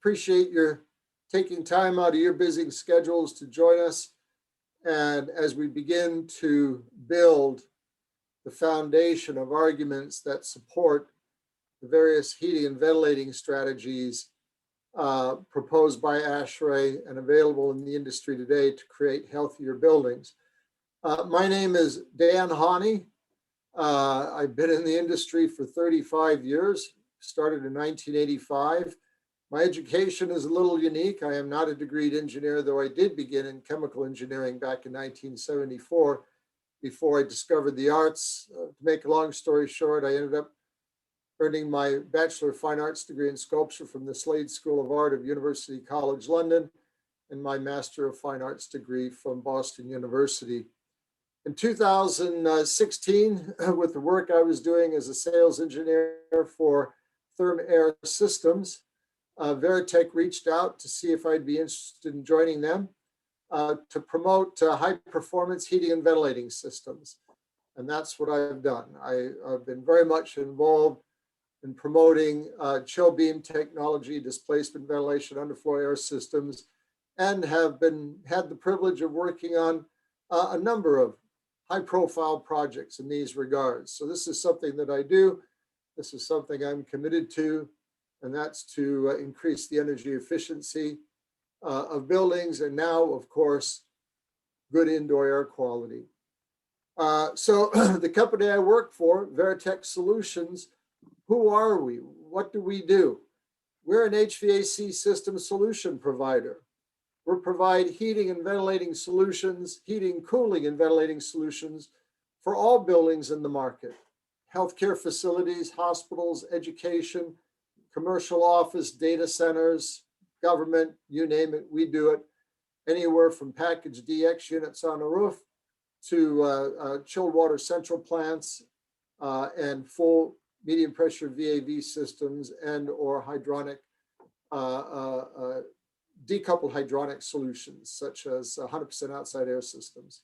appreciate your taking time out of your busy schedules to join us. And as we begin to build the foundation of arguments that support the various heating and ventilating strategies proposed by ASHRAE and available in the industry today to create healthier buildings. My name is Dan Hahne. I've been in the industry for 35 years, started in 1985. My education is a little unique. I am not a degreed engineer, though I did begin in chemical engineering back in 1974 before I discovered the arts. To make a long story short, I ended up earning my Bachelor of Fine Arts degree in sculpture from the Slade School of Art of University College London and my Master of Fine Arts degree from Boston University. In 2016, with the work I was doing as a sales engineer for Therm Air Systems, Varitec reached out to see if I'd be interested in joining them to promote high-performance heating and ventilating systems. And that's what I've done. I've been very much involved in promoting chill beam technology, displacement ventilation, underfloor air systems, and have had the privilege of working on a number of high-profile projects in these regards. So this is something that I do. This is something I'm committed to, and that's to increase the energy efficiency of buildings, and now, of course, good indoor air quality. So the company I work for, Varitec Solutions, who are we? What do we do? We're an HVAC system solution provider. We provide heating and ventilating solutions, heating, cooling, and ventilating solutions for all buildings in the market. Healthcare facilities, hospitals, education, commercial office, data centers, government, you name it, we do it. Anywhere from packaged DX units on a roof to chilled water central plants and full medium pressure VAV systems and or hydronic, decoupled hydronic solutions, such as 100% outside air systems.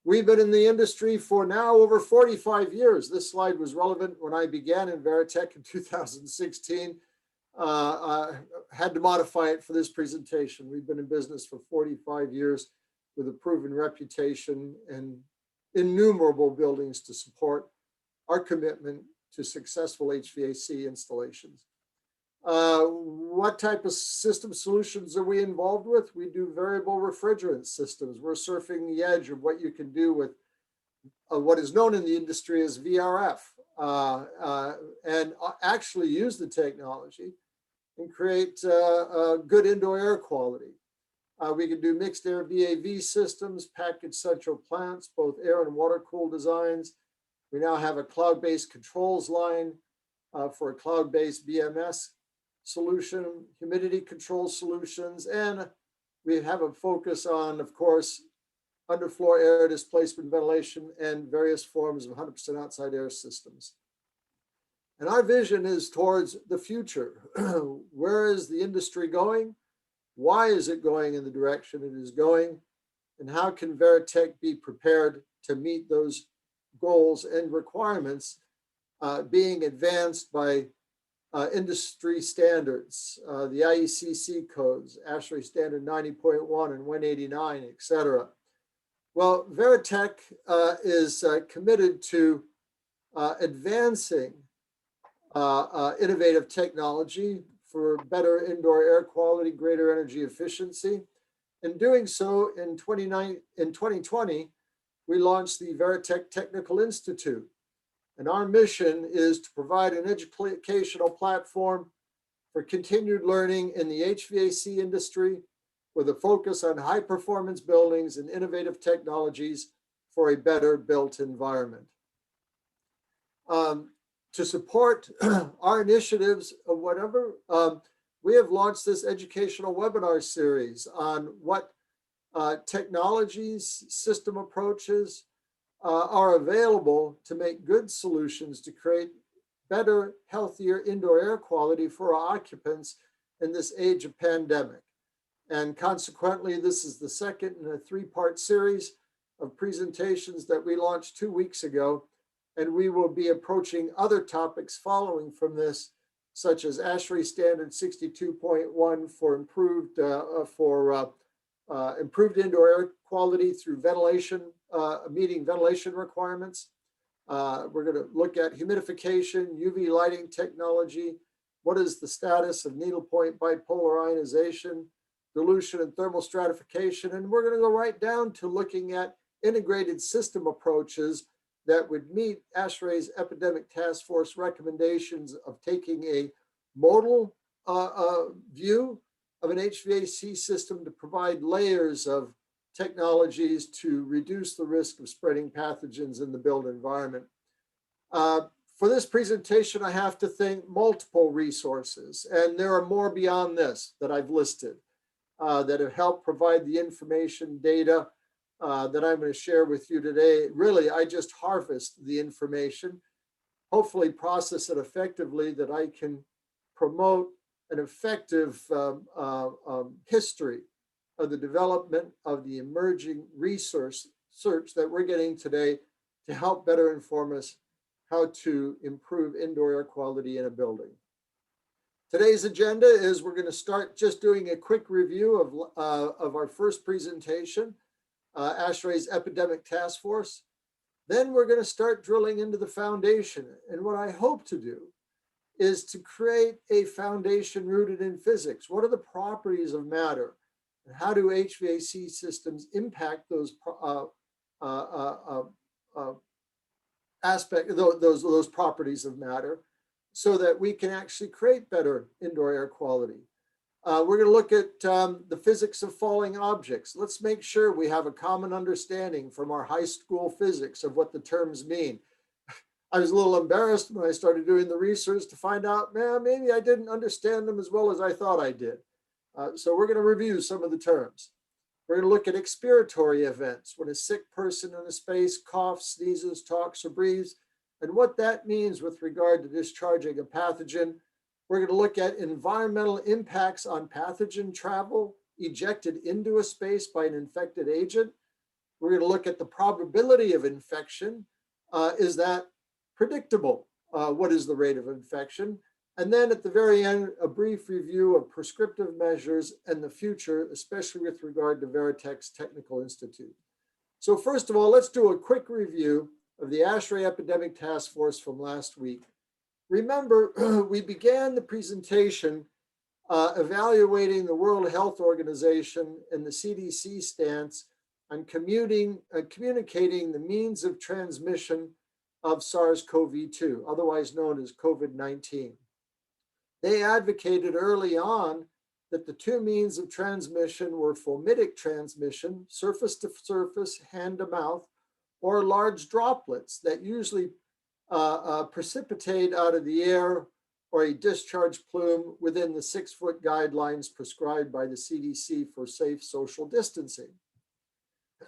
We've been in the industry for now over 45 years. This slide was relevant when I began in Varitec in 2016. I had to modify it for this presentation. We've been in business for 45 years with a proven reputation and innumerable buildings to support our commitment to successful HVAC installations. What type of system solutions are we involved with? We do variable refrigerant systems. We're surfing the edge of what you can do with what is known in the industry as VRF, and actually use the technology and create good indoor air quality. We can do mixed air VAV systems, packaged central plants, both air and water cooled designs. We now have a cloud-based controls line for a cloud-based BMS solution, humidity control solutions, and we have a focus on, of course, underfloor air displacement ventilation and various forms of 100% outside air systems. And our vision is towards the future. Where is the industry going? Why is it going in the direction it is going? And how can Varitec be prepared to meet those goals and requirements being advanced by industry standards, the IECC codes, ASHRAE standard 90.1 and 189, et cetera. Well, Varitec is committed to advancing innovative technology for better indoor air quality, greater energy efficiency. In doing so, in 2020, we launched the Varitec Technical Institute. And our mission is to provide an educational platform for continued learning in the HVAC industry with a focus on high performance buildings and innovative technologies for a better built environment. To support our initiatives of whatever, we have launched this educational webinar series on what technologies, system approaches are available to make good solutions to create better, healthier indoor air quality for our occupants in this age of pandemic. And consequently, this is the second in a three-part series of presentations that we launched 2 weeks ago. And we will be approaching other topics following from this such as ASHRAE standard 62.1 for improved indoor air quality through ventilation, meeting ventilation requirements. We're going to look at humidification, UV lighting technology. What is the status of needle point bipolar ionization, dilution and thermal stratification? And we're going to go right down to looking at integrated system approaches that would meet ASHRAE's Epidemic Task Force recommendations of taking a modal view of an HVAC system to provide layers of technologies to reduce the risk of spreading pathogens in the built environment. For this presentation, I have to thank multiple resources, and there are more beyond this that I've listed that have helped provide the information, data that I'm going to share with you today. Really, I just harvest the information, hopefully process it effectively, that I can promote an effective history of the development of the emerging research that we're getting today to help better inform us how to improve indoor air quality in a building. Today's agenda is we're going to start just doing a quick review of our first presentation, ASHRAE's Epidemic Task Force. Then we're going to start drilling into the foundation. And what I hope to do is to create a foundation rooted in physics. What are the properties of matter? And how do HVAC systems impact those those properties of matter so that we can actually create better indoor air quality? We're going to look at the physics of falling objects. Let's make sure we have a common understanding from our high school physics of what the terms mean. I was a little embarrassed when I started doing the research to find out, man, maybe I didn't understand them as well as I thought I did. So we're going to review some of the terms. We're going to look at expiratory events, when a sick person in a space coughs, sneezes, talks, or breathes, and what that means with regard to discharging a pathogen. We're going to look at environmental impacts on pathogen travel ejected into a space by an infected agent. We're going to look at the probability of infection. Is that predictable? What is the rate of infection? And then at the very end, a brief review of prescriptive measures and the future, especially with regard to Varitec's Technical Institute. So first of all, let's do a quick review of the ASHRAE Epidemic Task Force from last week. Remember, we began the presentation evaluating the World Health Organization and the CDC stance on communicating the means of transmission of SARS-CoV-2, otherwise known as COVID-19. They advocated early on that the two means of transmission were fomitic transmission, surface to surface, hand to mouth, or large droplets that usually precipitate out of the air or a discharge plume within the 6-foot guidelines prescribed by the CDC for safe social distancing.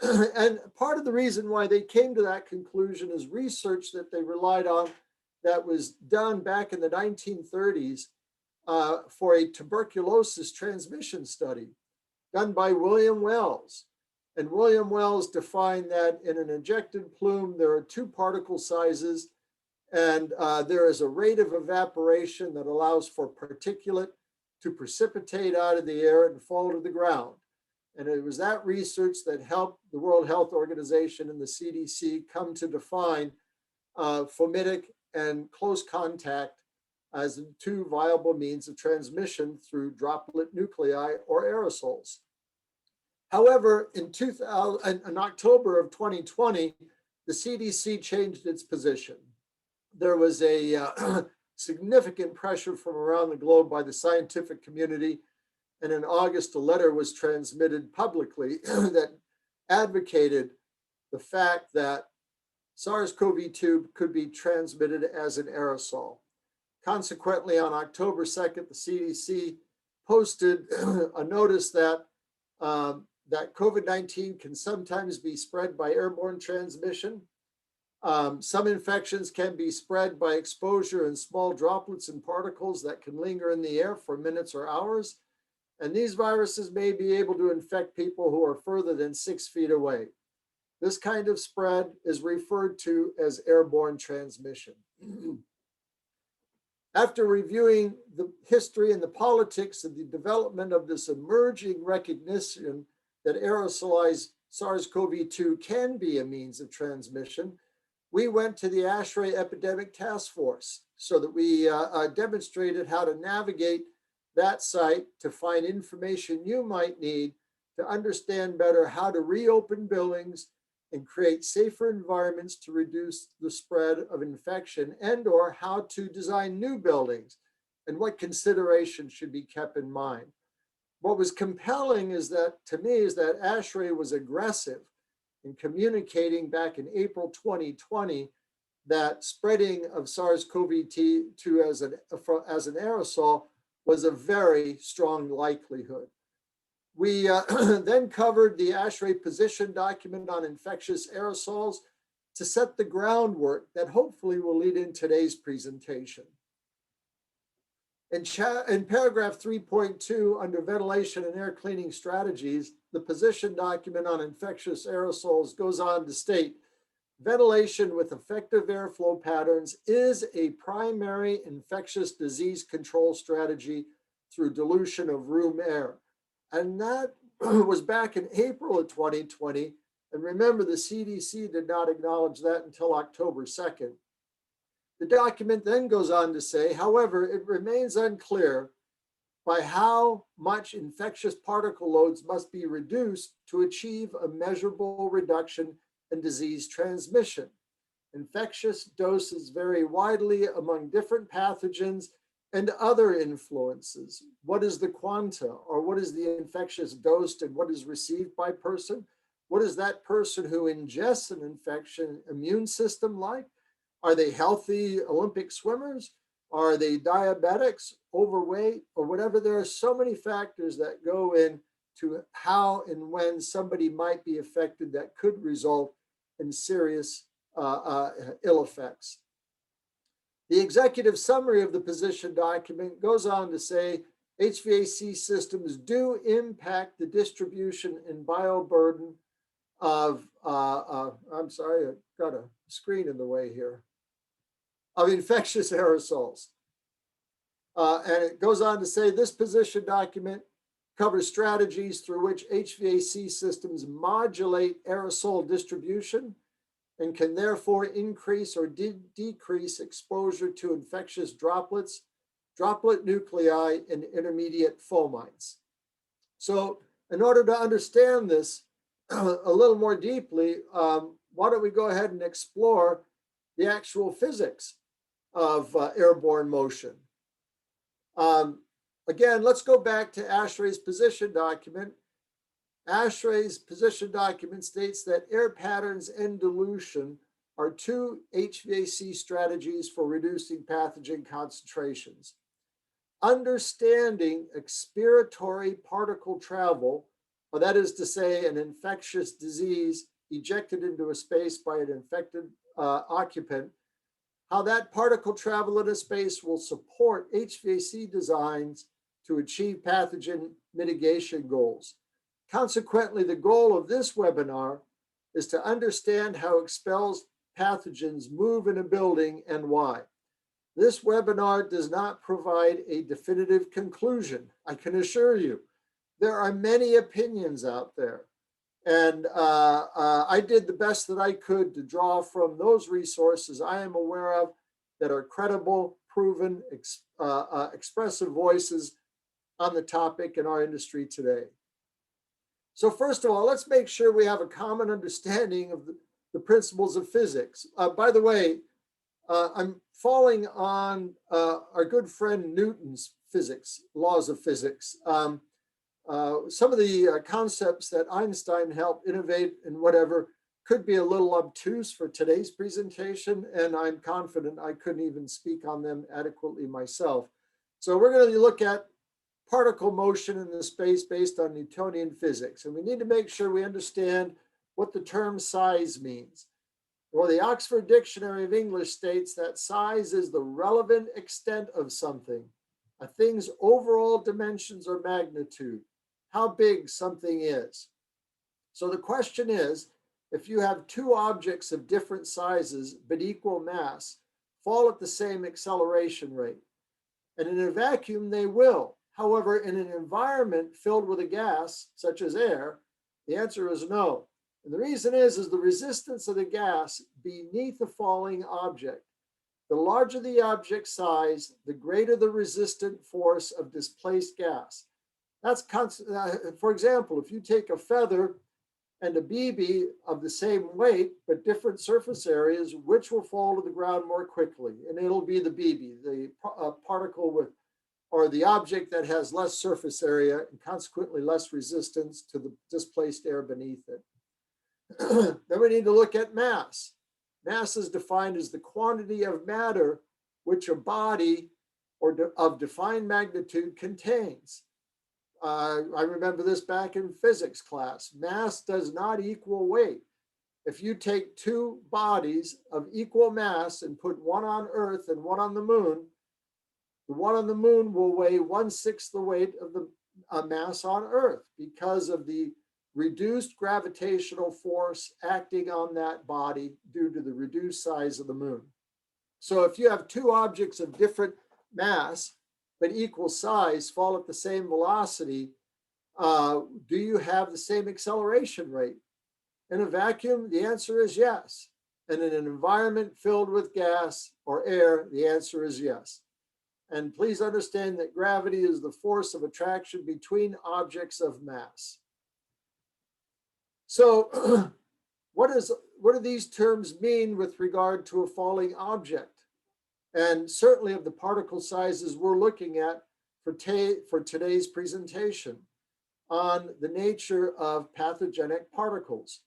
And part of the reason why they came to that conclusion is research that they relied on that was done back in the 1930s for a tuberculosis transmission study done by William Wells. And William Wells defined that in an ejected plume, there are 2 particle sizes, and there is a rate of evaporation that allows for particulate to precipitate out of the air and fall to the ground. And it was that research that helped the World Health Organization and the CDC come to define fomitic and close contact as the 2 viable means of transmission through droplet nuclei or aerosols. However, in October of 2020, the CDC changed its position. There was a significant pressure from around the globe by the scientific community, and in August, a letter was transmitted publicly that advocated the fact that SARS-CoV-2 could be transmitted as an aerosol. Consequently, on October 2nd, the CDC posted a notice that that COVID-19 can sometimes be spread by airborne transmission. Some infections can be spread by exposure in small droplets and particles that can linger in the air for minutes or hours. And these viruses may be able to infect people who are further than 6 feet away. This kind of spread is referred to as airborne transmission. After reviewing the history and the politics of the development of this emerging recognition that aerosolized SARS-CoV-2 can be a means of transmission, we went to the ASHRAE Epidemic Task Force so that we demonstrated how to navigate that site to find information you might need to understand better how to reopen buildings and create safer environments to reduce the spread of infection, and or how to design new buildings and what considerations should be kept in mind. What was compelling is that, to me, is that ASHRAE was aggressive in communicating back in April 2020 that spreading of SARS-CoV-2 as an aerosol was a very strong likelihood. We then covered the ASHRAE position document on infectious aerosols to set the groundwork that hopefully will lead in today's presentation. In paragraph 3.2, under ventilation and air cleaning strategies, the position document on infectious aerosols goes on to state, ventilation with effective airflow patterns is a primary infectious disease control strategy through dilution of room air. And that was back in April of 2020. And remember, the CDC did not acknowledge that until October 2nd. The document then goes on to say, however, it remains unclear by how much infectious particle loads must be reduced to achieve a measurable reduction in disease transmission. Infectious doses vary widely among different pathogens and other influences. What is the quanta, or what is the infectious dose, and what is received by person? What is that person who ingests an infection immune system like? Are they healthy Olympic swimmers? Are they diabetics, overweight, or whatever? There are so many factors that go into how and when somebody might be affected that could result in serious ill effects. The executive summary of the position document goes on to say HVAC systems do impact the distribution and bioburden of, I'm sorry, I've got a screen in the way here, of infectious aerosols. And it goes on to say this position document covers strategies through which HVAC systems modulate aerosol distribution and can therefore increase or decrease exposure to infectious droplets, droplet nuclei, and intermediate fomites. So in order to understand this a little more deeply, why don't we go ahead and explore the actual physics of airborne motion. Again, let's go back to ASHRAE's position document. ASHRAE's position document states that air patterns and dilution are two HVAC strategies for reducing pathogen concentrations. Understanding expiratory particle travel, or that is to say an infectious disease ejected into a space by an infected occupant, how that particle travel in a space will support HVAC designs to achieve pathogen mitigation goals. Consequently, the goal of this webinar is to understand how expelled pathogens move in a building and why. This webinar does not provide a definitive conclusion, I can assure you. There are many opinions out there, and I did the best that I could to draw from those resources I am aware of that are credible, proven, expressive voices on the topic in our industry today. So first of all, let's make sure we have a common understanding of the principles of physics. By the way, I'm falling on our good friend Newton's physics, laws of physics. Some of the concepts that Einstein helped innovate and whatever could be a little obtuse for today's presentation, and I'm confident I couldn't even speak on them adequately myself. So we're going to look at particle motion in the space based on Newtonian physics. And we need to make sure we understand what the term size means. Well, the Oxford Dictionary of English states that size is the relevant extent of something, a thing's overall dimensions or magnitude, how big something is. So the question is, if you have two objects of different sizes but equal mass, fall at the same acceleration rate, And in a vacuum, they will. However, in an environment filled with a gas, such as air, the answer is no. And the reason is the resistance of the gas beneath a falling object. The larger the object size, the greater the resistant force of displaced gas. That's for example, if you take a feather and a BB of the same weight but different surface areas, which will fall to the ground more quickly? And it'll be the BB, the particle with, or the object that has less surface area and consequently less resistance to the displaced air beneath it. Then we need to look at mass. Mass is defined as the quantity of matter which a body of defined magnitude contains. I remember this back in physics class. Mass does not equal weight. If you take two bodies of equal mass and put one on Earth and one on the moon will weigh 1/6 the weight of the mass on Earth because of the reduced gravitational force acting on that body due to the reduced size of the moon. So if you have two objects of different mass but equal size fall at the same velocity, do you have the same acceleration rate? In a vacuum, the answer is yes. And in an environment filled with gas or air, the answer is yes. And please understand that gravity is the force of attraction between objects of mass. So what do these terms mean with regard to a falling object? And certainly of the particle sizes we're looking at for today's presentation on the nature of pathogenic particles.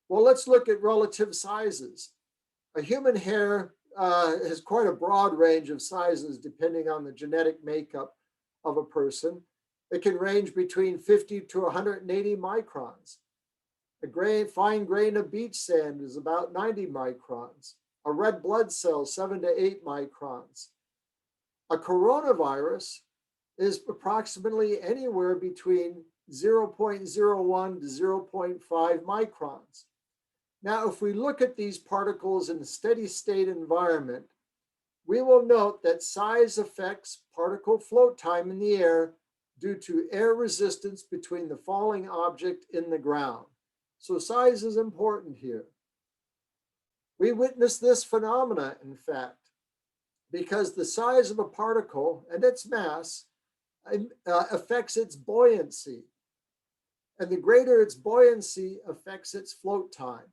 Well, let's look at relative sizes. A human hair has quite a broad range of sizes depending on the genetic makeup of a person. It can range between 50 to 180 microns. A fine grain of beach sand is about 90 microns. A red blood cell, 7 to 8 microns. A coronavirus is approximately anywhere between 0.01 to 0.5 microns. Now, if we look at these particles in a steady state environment, we will note that size affects particle float time in the air due to air resistance between the falling object in the ground. So size is important here. We witness this phenomena, in fact, because the size of a particle and its mass affects its buoyancy. And the greater its buoyancy affects its float time.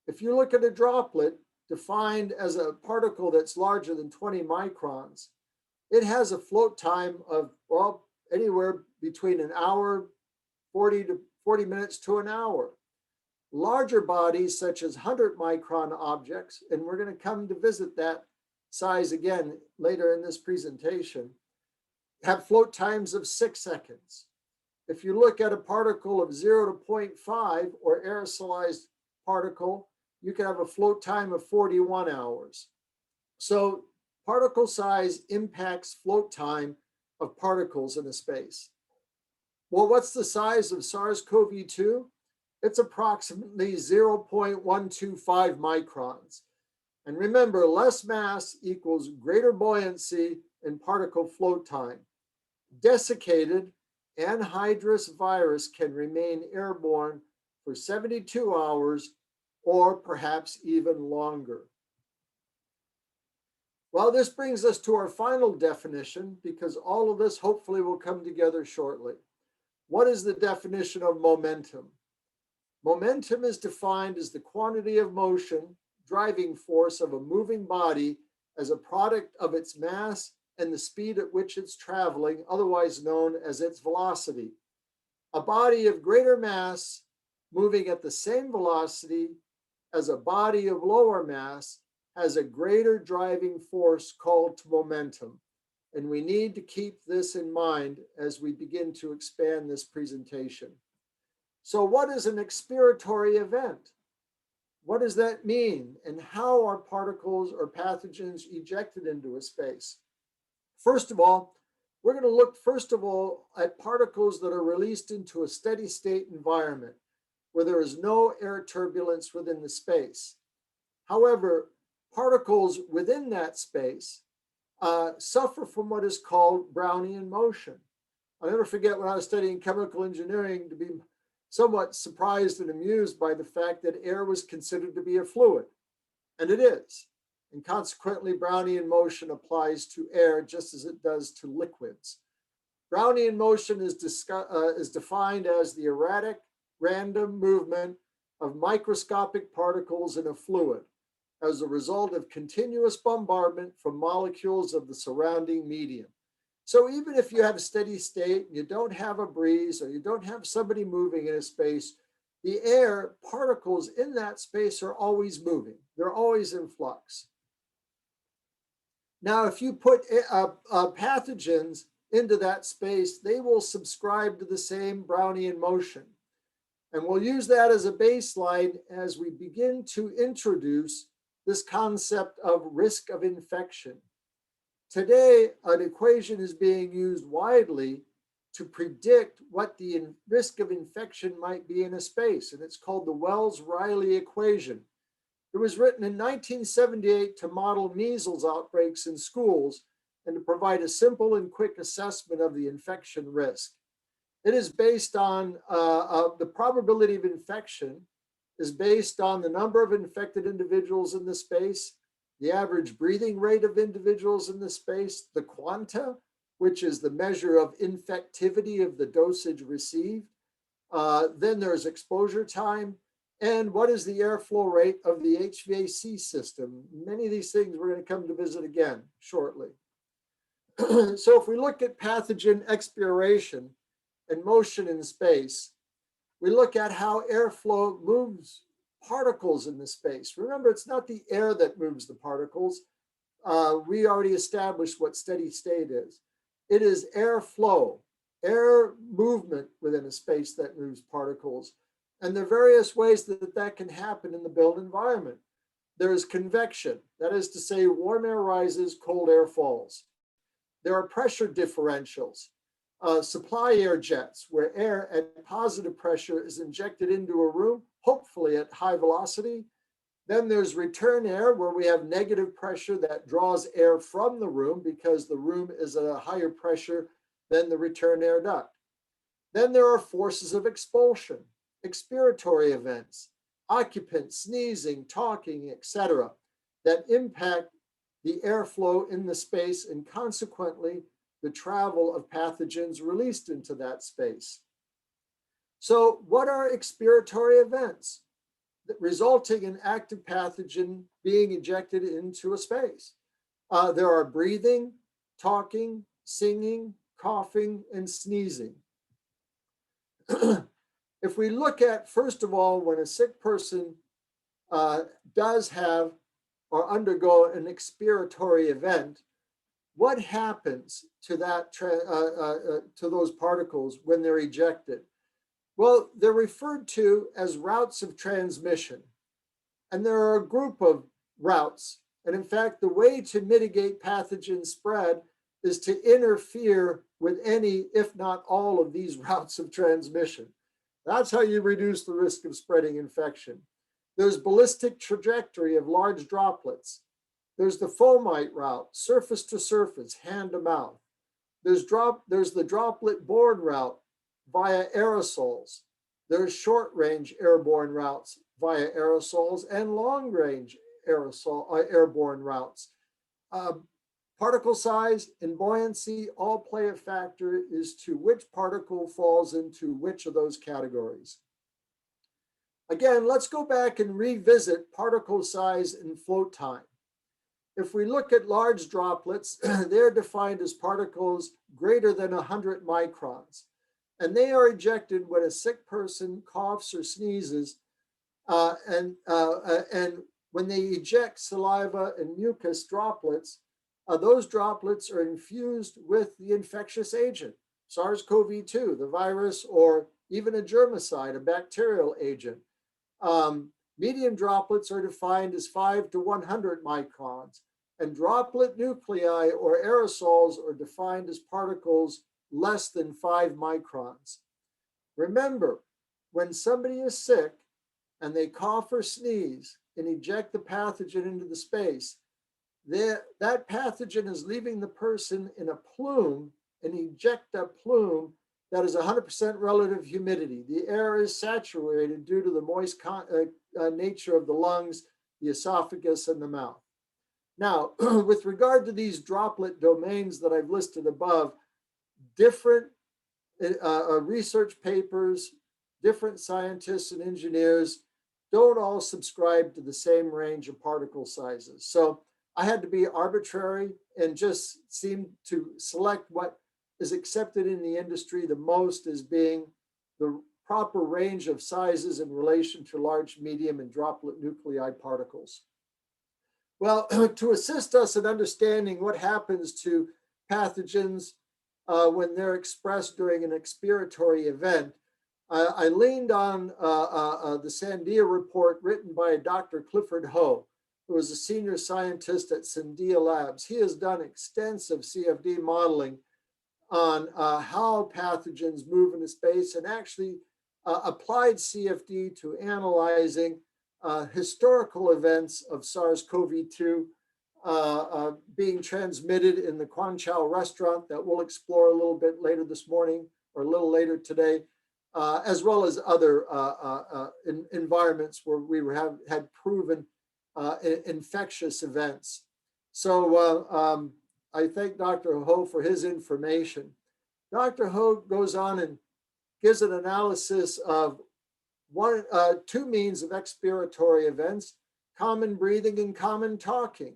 If you look at a droplet defined as a particle that's larger than 20 microns, it has a float time of, well, anywhere between an hour, 40 minutes to an hour. Larger bodies, such as 100 micron objects, and we're going to come to visit that size again later in this presentation, have float times of 6 seconds. If you look at a particle of 0 to 0.5 or aerosolized particle, you can have a float time of 41 hours. So particle size impacts float time of particles in a space. Well, what's the size of SARS-CoV-2? It's approximately 0.125 microns. And remember, less mass equals greater buoyancy and particle float time. Desiccated anhydrous virus can remain airborne for 72 hours or perhaps even longer. Well, this brings us to our final definition, because all of this hopefully will come together shortly. What is the definition of momentum? Momentum is defined as the quantity of motion, driving force of a moving body as a product of its mass and the speed at which it's traveling, otherwise known as its velocity. A body of greater mass moving at the same velocity as a body of lower mass has a greater driving force called momentum. And we need to keep this in mind as we begin to expand this presentation. So what is an expiratory event? What does that mean? And how are particles or pathogens ejected into a space? First of all, we're going to look at particles that are released into a steady state environment where there is no air turbulence within the space. However, particles within that space suffer from what is called Brownian motion. I'll never forget when I was studying chemical engineering to be somewhat surprised and amused by the fact that air was considered to be a fluid, and it is. And consequently, Brownian motion applies to air just as it does to liquids. Brownian motion is defined as the erratic, random movement of microscopic particles in a fluid as a result of continuous bombardment from molecules of the surrounding medium. So even if you have a steady state, you don't have a breeze, or you don't have somebody moving in a space, the air particles in that space are always moving. They're always in flux. Now, if you put pathogens into that space, they will subscribe to the same Brownian motion. And we'll use that as a baseline as we begin to introduce this concept of risk of infection. Today, an equation is being used widely to predict what the risk of infection might be in a space, and it's called the Wells-Riley equation. It was written in 1978 to model measles outbreaks in schools and to provide a simple and quick assessment of the infection risk. It is based on the probability of infection is based on the number of infected individuals in the space, the average breathing rate of individuals in the space, the quanta, which is the measure of infectivity of the dosage received. Then there's exposure time, and what is the airflow rate of the HVAC system. Many of these things we're going to come to visit again shortly. So if we look at pathogen expiration and motion in space, we look at how airflow moves particles in the space. Remember, it's not the air that moves the particles. We already established what steady state is. It is airflow, air movement within a space that moves particles. And there are various ways that that can happen in the built environment. There is convection, that is to say, warm air rises, cold air falls. There are pressure differentials, supply air jets, where air at positive pressure is injected into a room, hopefully at high velocity. Then there's return air, where we have negative pressure that draws air from the room because the room is at a higher pressure than the return air duct. Then there are forces of expulsion, expiratory events, occupants sneezing, talking, etc., that impact the airflow in the space and consequently the travel of pathogens released into that space. So what are expiratory events resulting in active pathogen being ejected into a space? There are breathing, talking, singing, coughing, and sneezing. If we look at, first of all, when a sick person does have or undergo an expiratory event, what happens to that to those particles when they're ejected? Well, they're referred to as routes of transmission. And there are a group of routes. And in fact, the way to mitigate pathogen spread is to interfere with any, if not all, of these routes of transmission. That's how you reduce the risk of spreading infection. There's ballistic trajectory of large droplets. There's the fomite route, surface to surface, hand to mouth. There's the droplet-borne route via aerosols. There's short-range airborne routes via aerosols and long-range airborne routes. Particle size and buoyancy all play a factor as to which particle falls into which of those categories. Again, let's go back and revisit particle size and float time. If we look at large droplets, they're defined as particles greater than 100 microns. And they are ejected when a sick person coughs or sneezes, and when they eject saliva and mucus droplets, those droplets are infused with the infectious agent, SARS-CoV-2, the virus, or even a germicide, a bacterial agent. Medium droplets are defined as 5 to 100 microns, and droplet nuclei or aerosols are defined as particles less than 5 microns. Remember, when somebody is sick and they cough or sneeze and eject the pathogen into the space, that pathogen is leaving the person in a plume, an ejecta plume that is 100% relative humidity. The air is saturated due to the moist nature of the lungs, the esophagus, and the mouth. Now, with regard to these droplet domains that I've listed above, different research papers, different scientists and engineers don't all subscribe to the same range of particle sizes. So I had to be arbitrary and just seem to select what is accepted in the industry the most as being the proper range of sizes in relation to large, medium, and droplet nuclei particles. Well, to assist us in understanding what happens to pathogens when they're expressed during an expiratory event, I leaned on the Sandia report written by Dr. Clifford Ho, who is a senior scientist at Sandia Labs. He has done extensive CFD modeling on how pathogens move into space and actually applied CFD to analyzing historical events of SARS-CoV-2 being transmitted in the Quanchow restaurant that we'll explore a little bit later this morning or a little later today, as well as other environments where we had proven infectious events. So I thank Dr. Ho for his information. Dr. Ho goes on and gives an analysis of two means of expiratory events: common breathing and common talking.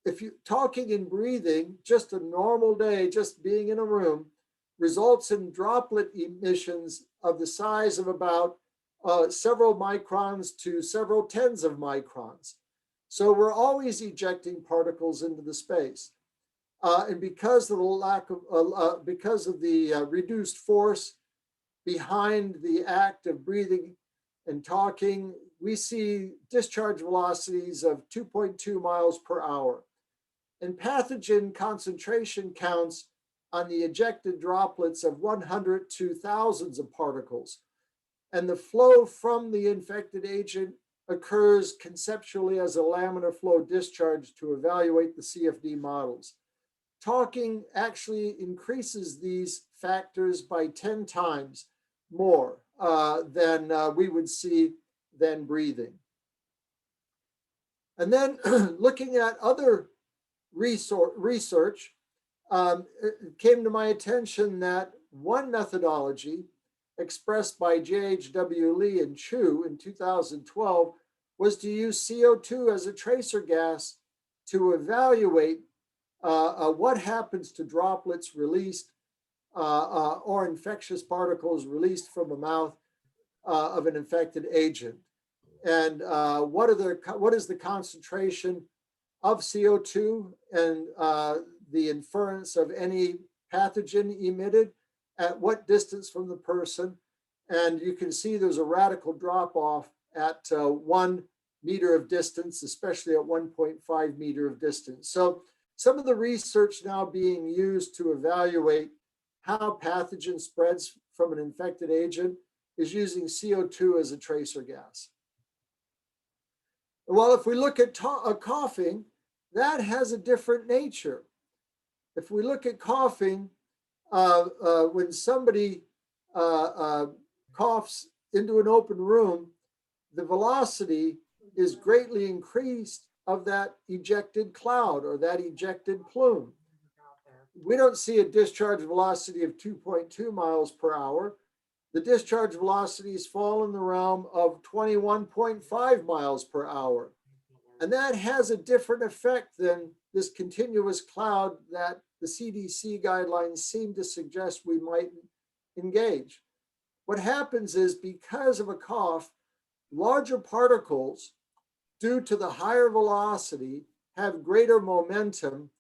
If you talking and breathing, just a normal day, just being in a room, results in droplet emissions of the size of about several microns to several tens of microns. So we're always ejecting particles into the space. And because of the lack of, because of the reduced force behind the act of breathing and talking, we see discharge velocities of 2.2 miles per hour. And pathogen concentration counts on the ejected droplets of 100 to thousands of particles. And the flow from the infected agent occurs conceptually as a laminar flow discharge to evaluate the CFD models. Talking actually increases these factors by 10 times more than we would see than breathing. And then looking at other research, it came to my attention that one methodology expressed by J.H.W. Lee and Chu in 2012 was to use CO2 as a tracer gas to evaluate what happens to droplets released or infectious particles released from the mouth of an infected agent. And what is the concentration of CO2 and the inference of any pathogen emitted at what distance from the person. And you can see there's a radical drop off at 1 meter of distance, especially at 1.5 meter of distance. So some of the research now being used to evaluate how pathogen spreads from an infected agent is using CO2 as a tracer gas. Well, if we look at coughing, that has a different nature. If we look at coughing, when somebody coughs into an open room, the velocity is greatly increased of that ejected cloud or that ejected plume. We don't see a discharge velocity of 2.2 miles per hour. The discharge velocities fall in the realm of 21.5 miles per hour. And that has a different effect than this continuous cloud that the CDC guidelines seem to suggest we might engage. What happens is, because of a cough, larger particles, due to the higher velocity, have greater momentum,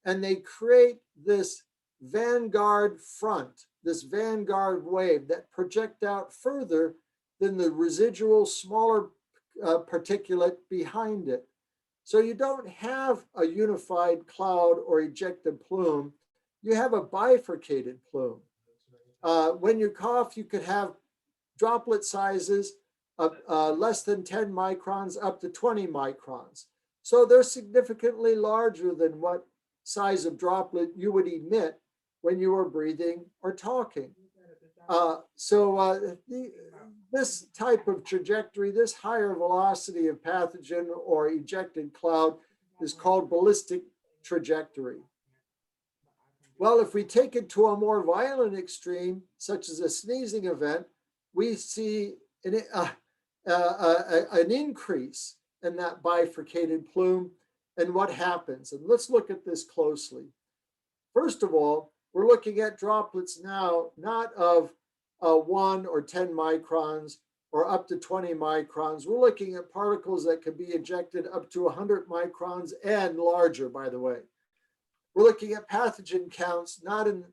and they create this vanguard front, this vanguard wave that project out further than the residual smaller particulate behind it. So you don't have a unified cloud or ejected plume, you have a bifurcated plume. When you cough, you could have droplet sizes of less than 10 microns up to 20 microns. So they're significantly larger than what size of droplet you would emit when you were breathing or talking. This type of trajectory, this higher velocity of pathogen or ejected cloud is called ballistic trajectory. Well, if we take it to a more violent extreme, such as a sneezing event, we see an increase in that bifurcated plume and what happens. And let's look at this closely. First of all, we're looking at droplets now, not of 1 or 10 microns or up to 20 microns. We're looking at particles that can be ejected up to 100 microns and larger, by the way. We're looking at pathogen counts, not in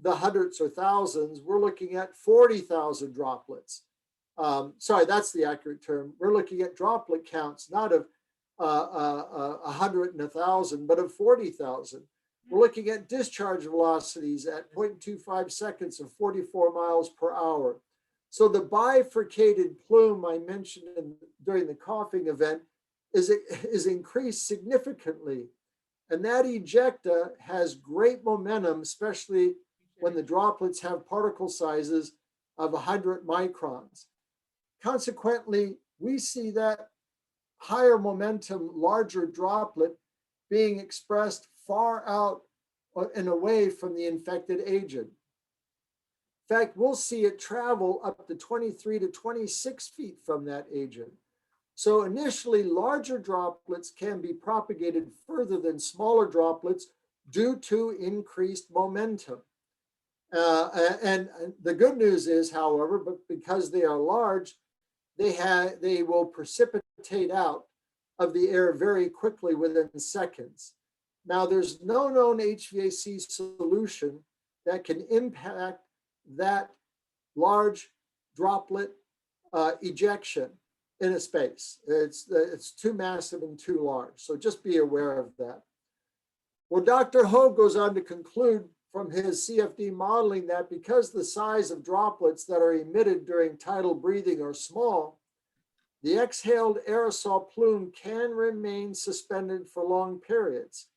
the hundreds or thousands. We're looking at 40,000 droplets. Sorry, that's the accurate term. We're looking at droplet counts, not of 100 and 1,000, but of 40,000. We're looking at discharge velocities at 0.25 seconds of 44 miles per hour. So the bifurcated plume I mentioned during the coughing event is increased significantly. And that ejecta has great momentum, especially when the droplets have particle sizes of 100 microns. Consequently, we see that higher momentum, larger droplet being expressed far out and away from the infected agent. In fact, we'll see it travel up to 23 to 26 feet from that agent. So initially, larger droplets can be propagated further than smaller droplets due to increased momentum. And the good news is, however, but because they are large, they will precipitate out of the air very quickly within seconds. Now, there's no known HVAC solution that can impact that large droplet ejection in a space. It's too massive and too large. So just be aware of that. Well, Dr. Ho goes on to conclude from his CFD modeling that because the size of droplets that are emitted during tidal breathing are small, the exhaled aerosol plume can remain suspended for long periods.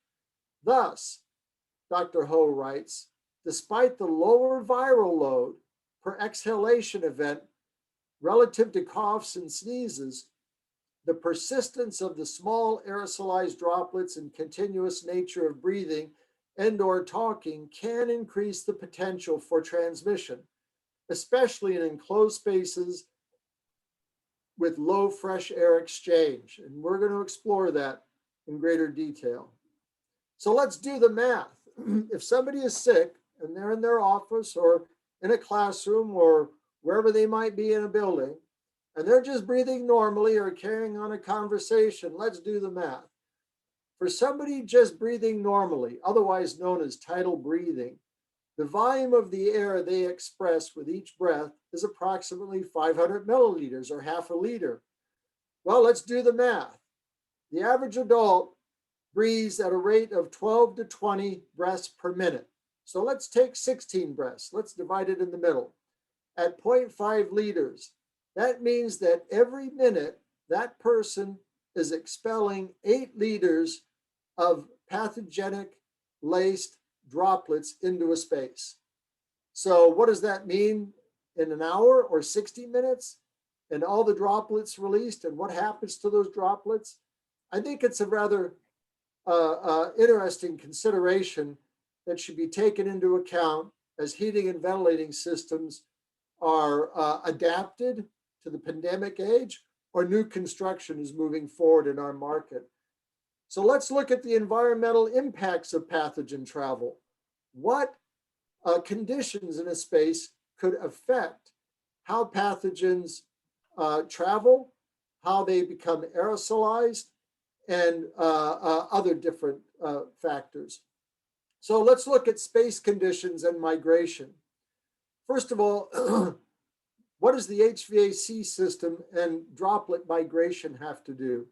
Thus, Dr. Ho writes, despite the lower viral load per exhalation event relative to coughs and sneezes, the persistence of the small aerosolized droplets and continuous nature of breathing and/or talking can increase the potential for transmission, especially in enclosed spaces with low fresh air exchange. And we're going to explore that in greater detail. So let's do the math. If somebody is sick and they're in their office or in a classroom or wherever they might be in a building, and they're just breathing normally or carrying on a conversation, let's do the math. For somebody just breathing normally, otherwise known as tidal breathing, the volume of the air they express with each breath is approximately 500 milliliters or half a liter. Well, let's do the math. The average adult breathes at a rate of 12 to 20 breaths per minute. So let's take 16 breaths. Let's divide it in the middle. At 0.5 liters, that means that every minute that person is expelling 8 liters of pathogenic laced droplets into a space. So what does that mean in an hour or 60 minutes? And all the droplets released, and what happens to those droplets? I think it's a rather interesting consideration that should be taken into account as heating and ventilating systems are adapted to the pandemic age or new construction is moving forward in our market. So let's look at the environmental impacts of pathogen travel. What conditions in a space could affect how pathogens travel, how they become aerosolized, and other different factors. So let's look at space conditions and migration. First of all, what does the HVAC system and droplet migration have to do?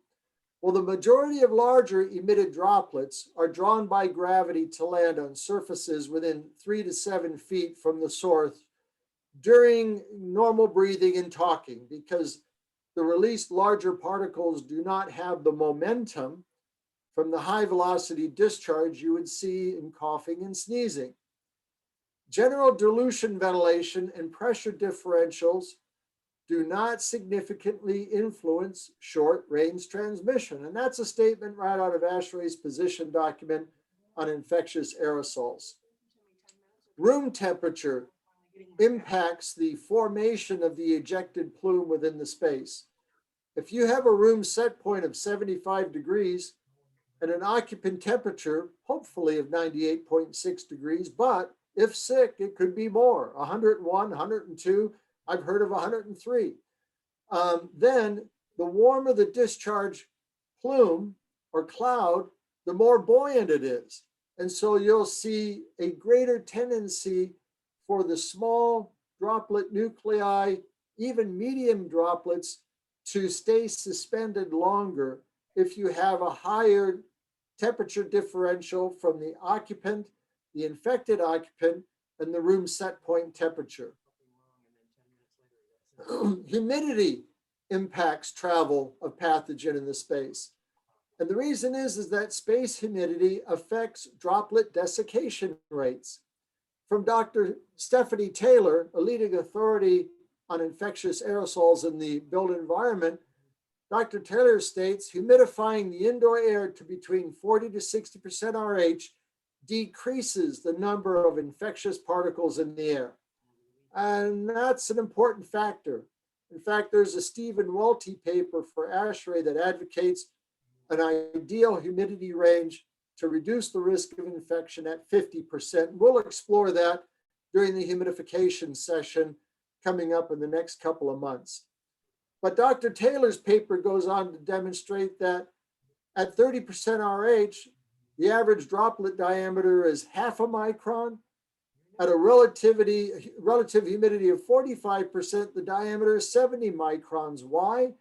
Well, the majority of larger emitted droplets are drawn by gravity to land on surfaces within 3 to 7 feet from the source during normal breathing and talking, because the released larger particles do not have the momentum from the high velocity discharge you would see in coughing and sneezing. General dilution ventilation and pressure differentials do not significantly influence short-range transmission. And that's a statement right out of ASHRAE's position document on infectious aerosols. Room temperature impacts the formation of the ejected plume within the space. If you have a room set point of 75 degrees and an occupant temperature, hopefully of 98.6 degrees, but if sick, it could be more, 101, 102, I've heard of 103. Then the warmer the discharge plume or cloud, the more buoyant it is. And so you'll see a greater tendency for the small droplet nuclei, even medium droplets, to stay suspended longer if you have a higher temperature differential from the occupant, the infected occupant, and the room set point temperature. Humidity impacts travel of pathogen in the space. And the reason is that space humidity affects droplet desiccation rates. From Dr. Stephanie Taylor, a leading authority on infectious aerosols in the built environment, Dr. Taylor states, humidifying the indoor air to between 40 to 60% RH decreases the number of infectious particles in the air. And that's an important factor. In fact, there's a Stephen Welty paper for ASHRAE that advocates an ideal humidity range to reduce the risk of infection at 50%. We'll explore that during the humidification session coming up in the next couple of months. But Dr. Taylor's paper goes on to demonstrate that at 30% RH, the average droplet diameter is half a micron. At a relative humidity of 45%, the diameter is 70 microns. Why?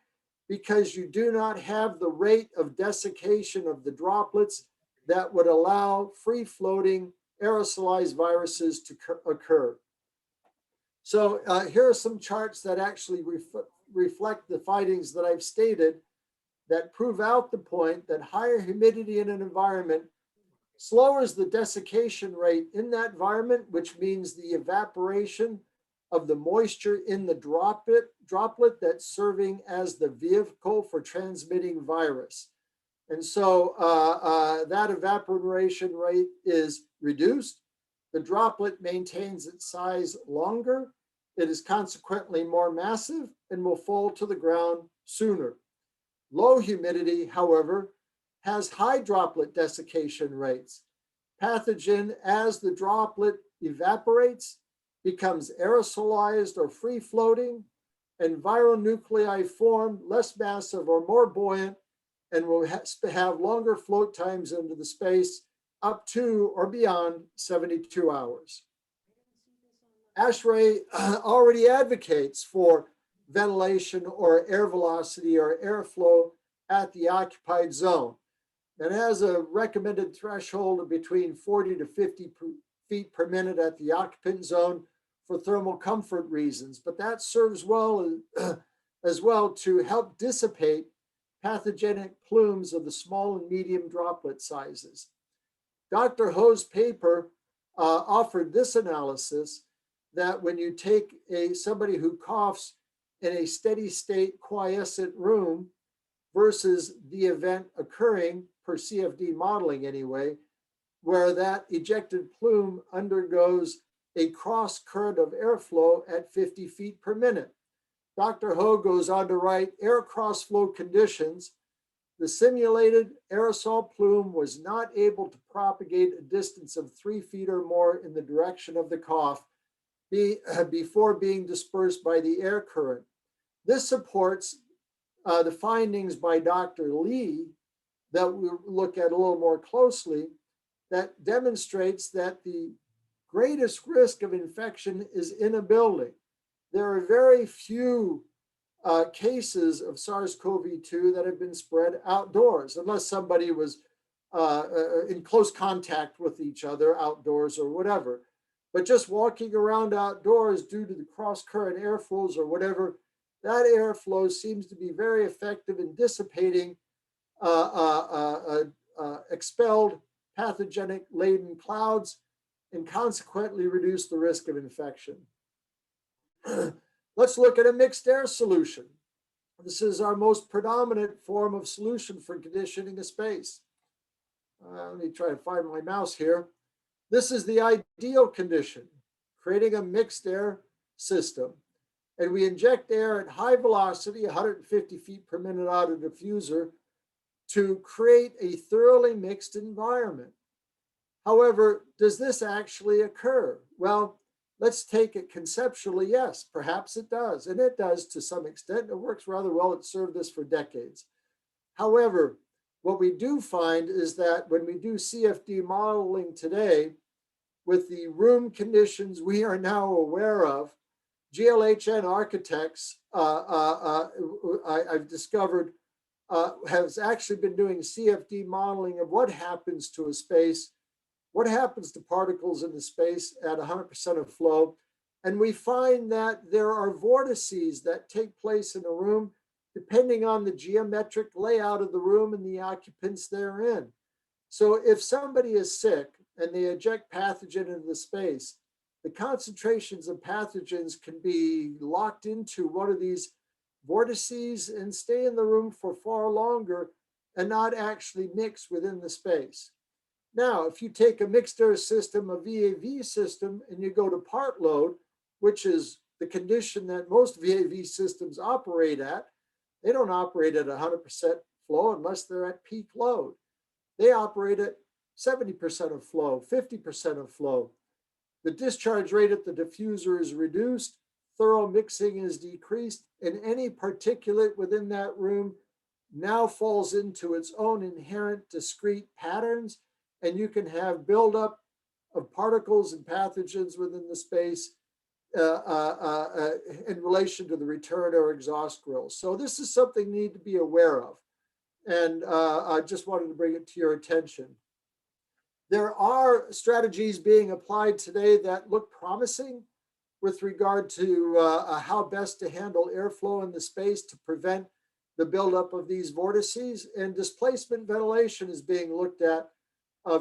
Because you do not have the rate of desiccation of the droplets that would allow free-floating aerosolized viruses to occur. So here are some charts that actually reflect the findings that I've stated that prove out the point that higher humidity in an environment lowers the desiccation rate in that environment, which means the evaporation of the moisture in the droplet that's serving as the vehicle for transmitting virus. And so that evaporation rate is reduced. The droplet maintains its size longer. It is consequently more massive and will fall to the ground sooner. Low humidity, however, has high droplet desiccation rates. Pathogen, as the droplet evaporates, becomes aerosolized or free-floating, and viral nuclei form less massive or more buoyant and will have longer float times into the space up to or beyond 72 hours. ASHRAE already advocates for ventilation or air velocity or airflow at the occupied zone, and has a recommended threshold of between 40 to 50 feet per minute at the occupant zone for thermal comfort reasons, but that serves well as well to help dissipate pathogenic plumes of the small and medium droplet sizes. Dr. Ho's paper offered this analysis that when you take somebody who coughs in a steady state quiescent room versus the event occurring per CFD modeling anyway, where that ejected plume undergoes a cross current of airflow at 50 feet per minute. Dr. Ho goes on to write, air crossflow conditions, the simulated aerosol plume was not able to propagate a distance of 3 feet or more in the direction of the cough before being dispersed by the air current. This supports the findings by Dr. Lee that we'll look at a little more closely that demonstrates that the greatest risk of infection is in a building. There are very few cases of SARS-CoV-2 that have been spread outdoors, unless somebody was in close contact with each other outdoors or whatever. But just walking around outdoors due to the cross-current airflows or whatever, that airflow seems to be very effective in dissipating expelled pathogenic laden clouds and consequently reduce the risk of infection. Let's look at a mixed air solution. This is our most predominant form of solution for conditioning a space. Let me try to find my mouse here. This is the ideal condition, creating a mixed air system. And we inject air at high velocity, 150 feet per minute out of the diffuser, to create a thoroughly mixed environment. However, does this actually occur? Well, let's take it conceptually, yes, perhaps it does. And it does to some extent. It works rather well. It's served us for decades. However, what we do find is that when we do CFD modeling today, with the room conditions we are now aware of, GLHN architects, I've discovered, has actually been doing CFD modeling of what happens to a space, what happens to particles in the space at 100% of flow. And we find that there are vortices that take place in a room depending on the geometric layout of the room and the occupants therein. So if somebody is sick and they eject pathogen into the space, the concentrations of pathogens can be locked into one of these vortices and stay in the room for far longer and not actually mix within the space. Now, if you take a mixed air system, a VAV system, and you go to part load, which is the condition that most VAV systems operate at, they don't operate at 100% flow unless they're at peak load. They operate at 70% of flow, 50% of flow. The discharge rate at the diffuser is reduced, thorough mixing is decreased, and any particulate within that room now falls into its own inherent discrete patterns, and you can have buildup of particles and pathogens within the space in relation to the return or exhaust grills. So this is something you need to be aware of. And I just wanted to bring it to your attention. There are strategies being applied today that look promising with regard to how best to handle airflow in the space to prevent the buildup of these vortices, and displacement ventilation is being looked at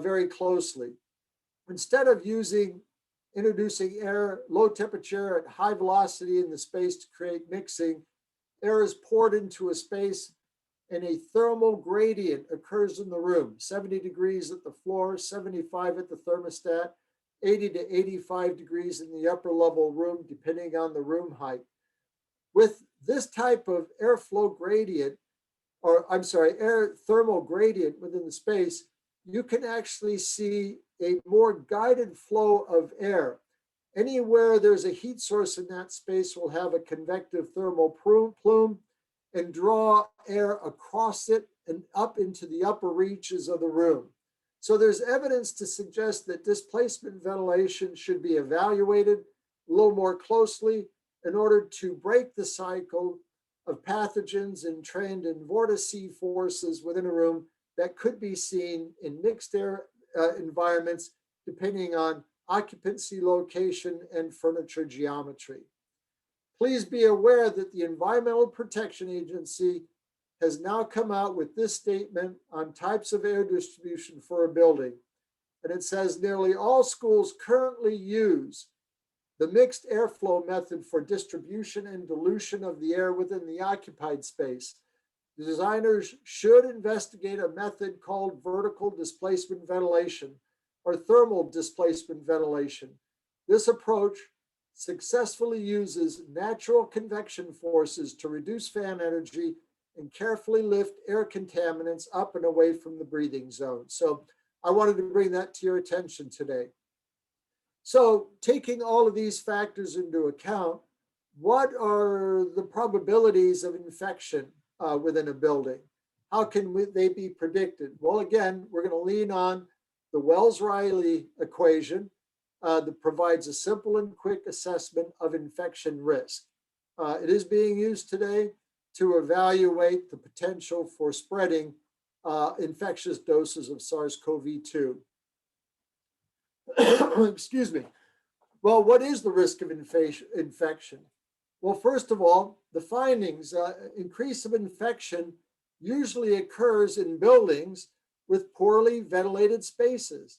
very closely. Instead of introducing air, low temperature at high velocity in the space to create mixing, air is poured into a space and a thermal gradient occurs in the room, 70 degrees at the floor, 75 at the thermostat, 80 to 85 degrees in the upper level room, depending on the room height. With this type of airflow gradient, air thermal gradient within the space, you can actually see a more guided flow of air. Anywhere there's a heat source in that space will have a convective thermal plume and draw air across it and up into the upper reaches of the room. So there's evidence to suggest that displacement ventilation should be evaluated a little more closely in order to break the cycle of pathogens entrained in vortice forces within a room that could be seen in mixed air environments, depending on occupancy location and furniture geometry. Please be aware that the Environmental Protection Agency has now come out with this statement on types of air distribution for a building. And it says nearly all schools currently use the mixed airflow method for distribution and dilution of the air within the occupied space. The designers should investigate a method called vertical displacement ventilation or thermal displacement ventilation. This approach successfully uses natural convection forces to reduce fan energy and carefully lift air contaminants up and away from the breathing zone. So I wanted to bring that to your attention today. So taking all of these factors into account, what are the probabilities of infection within a building? How can they be predicted? Well, again, we're going to lean on the Wells-Riley equation that provides a simple and quick assessment of infection risk. It is being used today to evaluate the potential for spreading infectious doses of SARS-CoV-2. Excuse me. Well, what is the risk of infection? Well, first of all, the findings, increase of infection usually occurs in buildings with poorly ventilated spaces.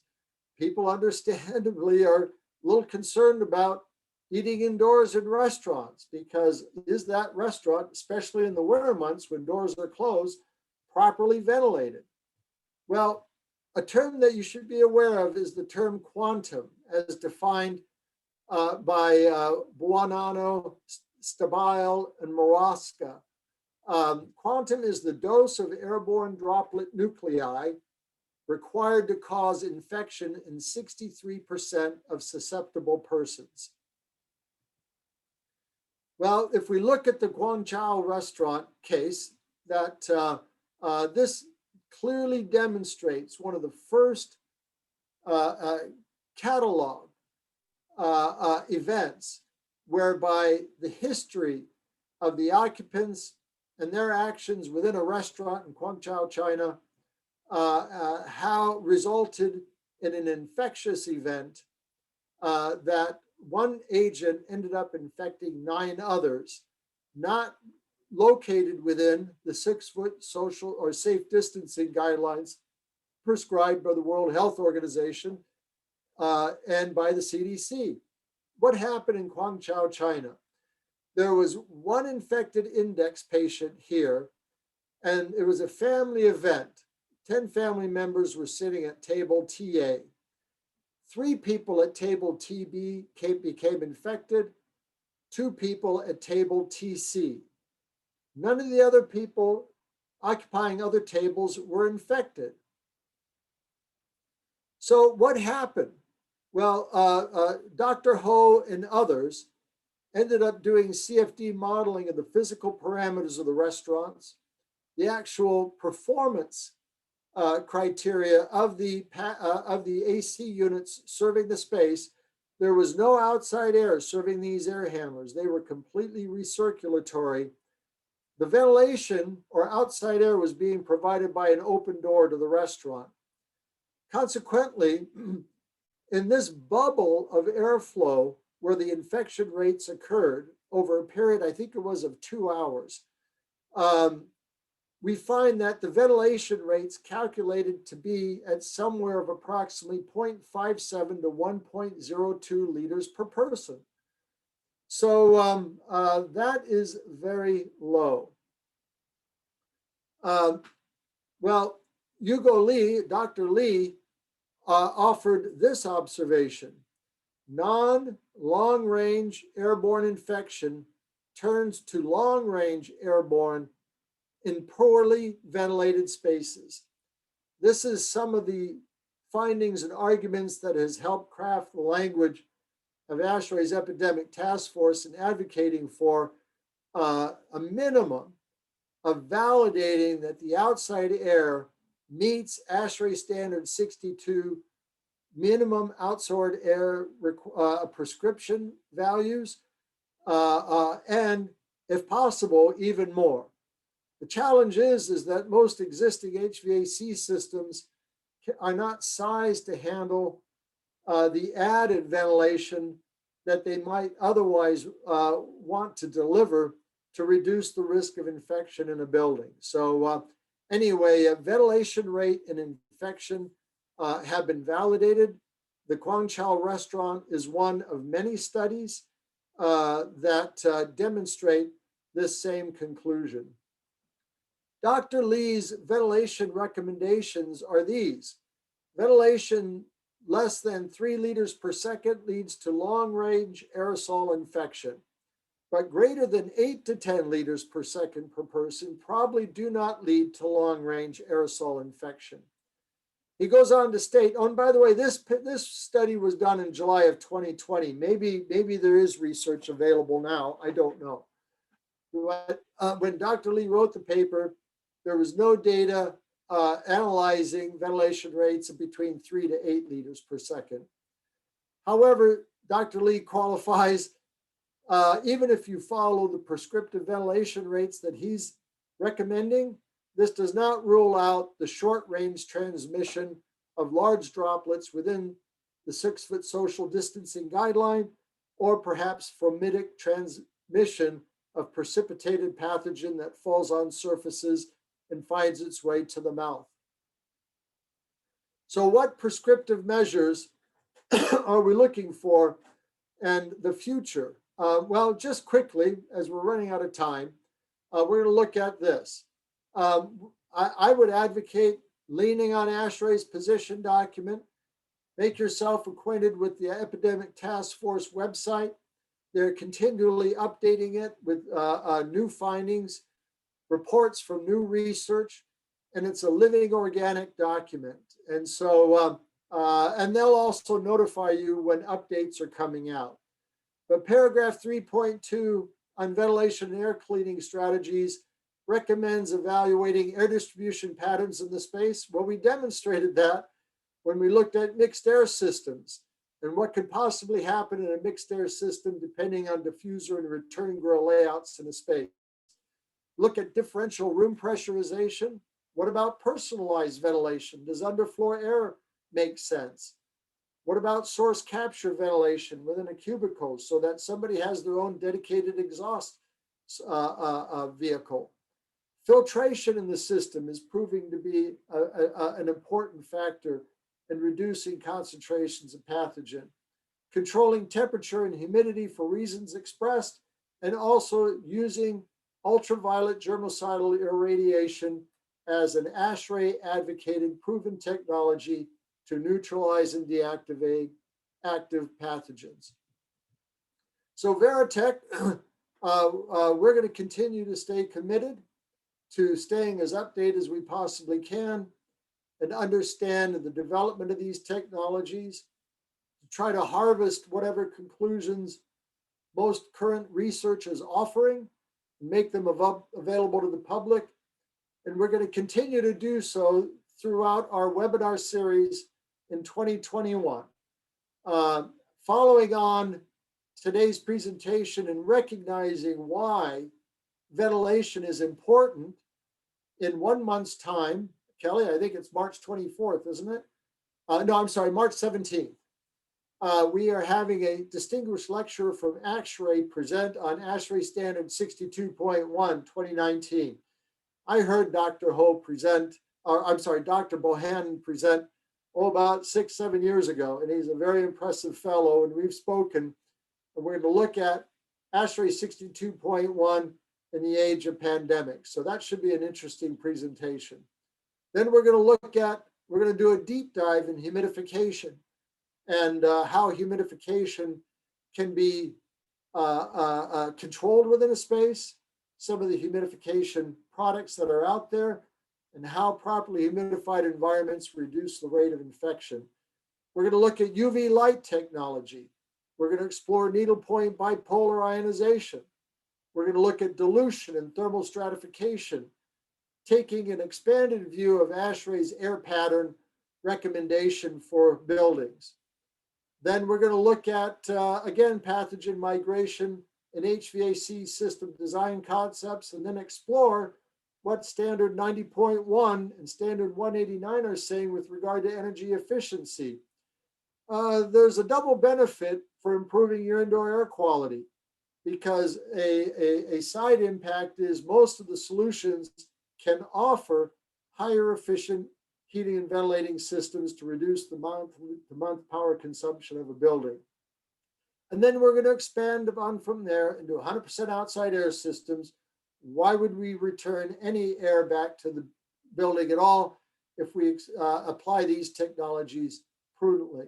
People understandably are a little concerned about eating indoors in restaurants, because is that restaurant, especially in the winter months when doors are closed, properly ventilated? Well, a term that you should be aware of is the term quantum, as defined by Buonanno, Stabile, and Moroska. Quantum is the dose of airborne droplet nuclei required to cause infection in 63% of susceptible persons. Well, if we look at the Guangzhou restaurant case, that this clearly demonstrates one of the first catalog events whereby the history of the occupants and their actions within a restaurant in Guangzhou, China, how resulted in an infectious event that one agent ended up infecting 9 others, not located within the 6-foot social or safe distancing guidelines prescribed by the World Health Organization and by the CDC. What happened in Guangzhou, China? There was one infected index patient here, and it was a family event. 10 family members were sitting at table TA. 3 people at table TB became infected, 2 people at table TC. None of the other people occupying other tables were infected. So what happened? Well, Dr. Ho and others ended up doing CFD modeling of the physical parameters of the restaurants, the actual performance criteria of the AC units serving the space. There was no outside air serving these air handlers. They were completely recirculatory. The ventilation or outside air was being provided by an open door to the restaurant. Consequently, in this bubble of airflow where the infection rates occurred over a period, I think it was of 2 hours, we find that the ventilation rates calculated to be at somewhere of approximately 0.57 to 1.02 liters per person. So that is very low. Well, Hugo Lee, Dr. Lee, offered this observation: non-long-range airborne infection turns to long-range airborne in poorly ventilated spaces. This is some of the findings and arguments that has helped craft the language of ASHRAE's Epidemic Task Force in advocating for a minimum of validating that the outside air meets ASHRAE Standard 62 minimum outside air prescription values, and if possible, even more. The challenge is that most existing HVAC systems are not sized to handle the added ventilation that they might otherwise want to deliver to reduce the risk of infection in a building. So anyway, a ventilation rate and infection have been validated. The Guangzhou restaurant is one of many studies that demonstrate this same conclusion. Dr. Lee's ventilation recommendations are these: ventilation less than 3 liters per second leads to long-range aerosol infection, but greater than 8 to 10 liters per second per person probably do not lead to long-range aerosol infection. He goes on to state, oh, and by the way, this study was done in July of 2020. Maybe there is research available now, I don't know. But when Dr. Lee wrote the paper, there was no data analyzing ventilation rates of between 3 to 8 liters per second. However, Dr. Lee qualifies, even if you follow the prescriptive ventilation rates that he's recommending, this does not rule out the short-range transmission of large droplets within the 6-foot social distancing guideline, or perhaps fomitic transmission of precipitated pathogen that falls on surfaces and finds its way to the mouth. So what prescriptive measures are we looking for and the future? Well, just quickly, as we're running out of time, we're going to look at this. I would advocate leaning on ASHRAE's position document. Make yourself acquainted with the Epidemic Task Force website. They're continually updating it with new findings, reports from new research, and it's a living organic document. And so, and they'll also notify you when updates are coming out. But paragraph 3.2 on ventilation and air cleaning strategies recommends evaluating air distribution patterns in the space. Well, we demonstrated that when we looked at mixed air systems and what could possibly happen in a mixed air system depending on diffuser and return grill layouts in a space. Look at differential room pressurization. What about personalized ventilation? Does underfloor air make sense? What about source capture ventilation within a cubicle so that somebody has their own dedicated exhaust vehicle? Filtration in the system is proving to be an important factor in reducing concentrations of pathogen. Controlling temperature and humidity for reasons expressed, and also using ultraviolet germicidal irradiation as an ASHRAE advocated proven technology to neutralize and deactivate active pathogens. So Varitec, we're going to continue to stay committed to staying as updated as we possibly can and understand the development of these technologies, to try to harvest whatever conclusions most current research is offering and make them available to the public. And we're going to continue to do so throughout our webinar series in 2021. Following on today's presentation and recognizing why ventilation is important, in 1 month's time, Kelly, I think it's March 24th, isn't it? No, I'm sorry, March 17th. We are having a distinguished lecturer from ASHRAE present on ASHRAE Standard 62.1, 2019. I heard Dr. Ho present, or I'm sorry, Dr. Bohannon present, about 6-7 years ago, and he's a very impressive fellow, and we've spoken, and we're going to look at ASHRAE 62.1 in the age of pandemic. So that should be an interesting presentation. Then we're going to do a deep dive in humidification and how humidification can be controlled within a space, some of the humidification products that are out there, and how properly humidified environments reduce the rate of infection. We're going to look at UV light technology. We're going to explore needlepoint bipolar ionization. We're going to look at dilution and thermal stratification, taking an expanded view of ASHRAE's air pattern recommendation for buildings. Then we're going to look at, again, pathogen migration and HVAC system design concepts, and then explore what standard 90.1 and standard 189 are saying with regard to energy efficiency. There's a double benefit for improving your indoor air quality, because a side impact is most of the solutions can offer higher efficient heating and ventilating systems to reduce the month-to-month power consumption of a building. And then we're going to expand on from there into 100% outside air systems. Why would we return any air back to the building at all if we apply these technologies prudently?